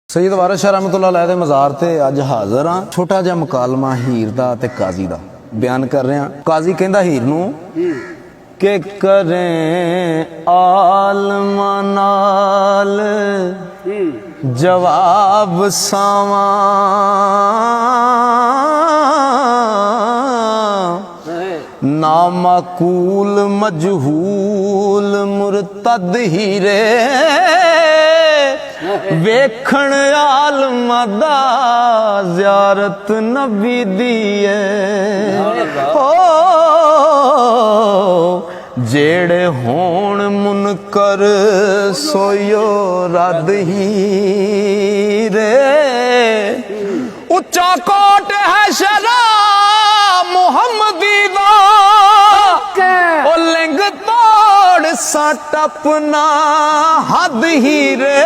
सैयद वारिस शाह रहमतुल्लाह अलैह दे मज़ार ते अज हाज़र हाँ। छोटा जिहा मुकालमा हीर दा ते काजी दा बयान कर रहे हैं। काजी कहंदा हीर नूं के करें आलमा नाल जवाब सावा नामाकूल मजहूल मुरतद हीरे वेखण आलमा दा ज़ियारत नबी दी हो जेड़े होण मुनकर सोयो रद हीरे उच्चा कोट है शरा मुहम्मदी दा ओ लिंग तोड़ सट अपना हद हीरे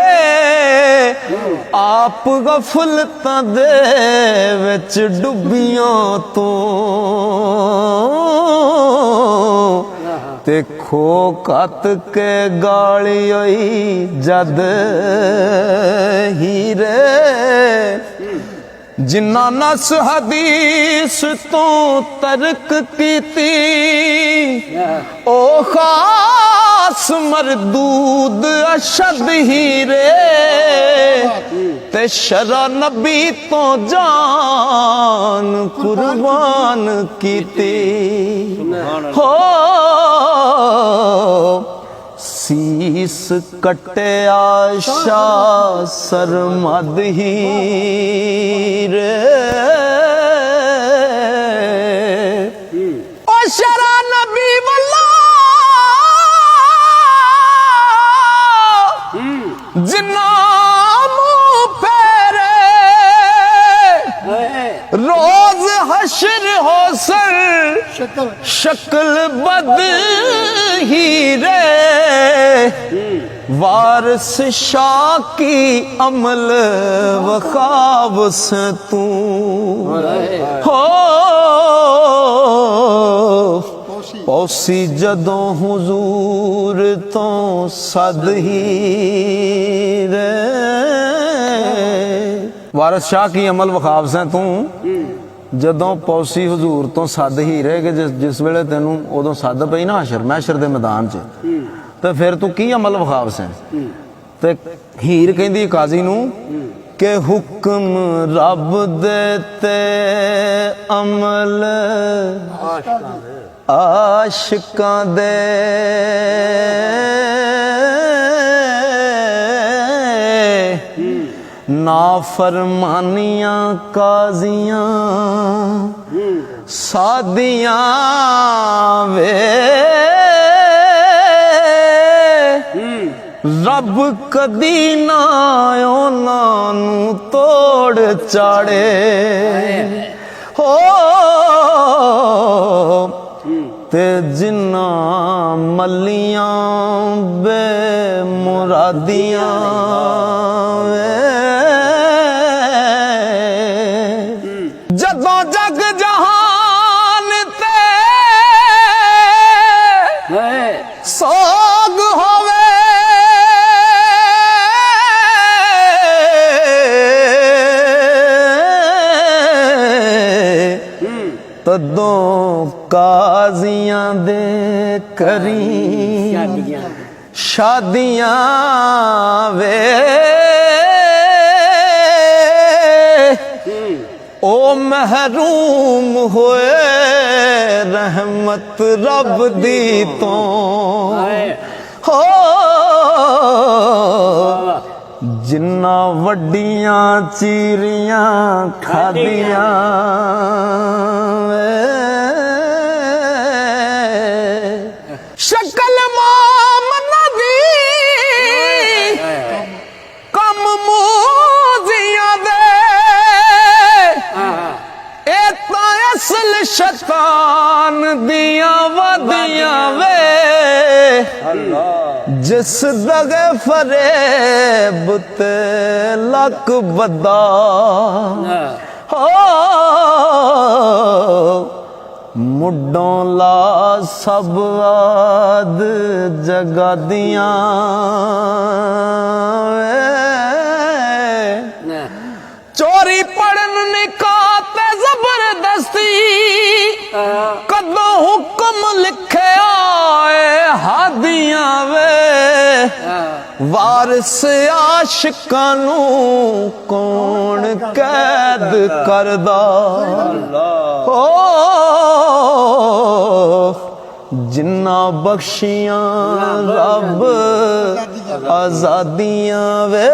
आप गफलतां दे विच डुबियां तो ते खो कत के गाली होई जद हीरे जिन्ना नस हदीस तो तर्क कीती ओ खास मरदूद अशद हीरे ते शरा नबी तो जान कुर्बान कीती हो सीस कटे आशा सरमद हीरे ओ शरा नबी वल्ला जिन्ना मुंह फेरे रोज हशर हो सर शक्ल बद हीरे वारिस शाह की अमल वखाब से तू हो पौसी जदों हुजूर तो सद हीरे वारिस शाह की अमल वखाब से तू जदों पौसी हजूर तो सद हीरे कि जिस वेले तेनू उदों सद पई ना मैशर दे मैदान च ते फिर तू की अमल वखाब से ते हीर कहंदी काजी नू के हुक्म रब दे ते अमल आशिकां दे नाफरमानियां काजियां सादियां वे रब कदी ना उन्हां नूं तोड़ चाड़े हो ते जिन्ना मलियां बे मुरादियां जदों जग जहान ते सोग होवे तदों काजियां दे करी शादियां वे ओ महरूम होए रहमत रब दी तो हो जिन्ना वड्डियां चीरियां खादियां शक्ल माम नदी कम मूजियां दे असल शैतान दियां वदियां वे जिस दगे फरेब ते लक बदा हो मुड्डों ला सब आद जगा दियां ਚੋਰੀ ਪੜਨ ਨਿਕਾਹ ਤੇ ਜ਼ਬਰਦਸਤੀ ਕਦੋਂ ਹੁਕਮ ਲਿਖਿਆ ਏ ਹਾਦੀਆਂ ਵੇ ਵਾਰਿਸ ਆਸ਼ਿਕਾਂ ਨੂੰ ਕੌਣ ਕੈਦ ਕਰਦਾ ਓ ਜਿੰਨਾ ਬਖਸ਼ੀਆਂ ਰੱਬ ਆਜ਼ਾਦੀਆਂ ਵੇ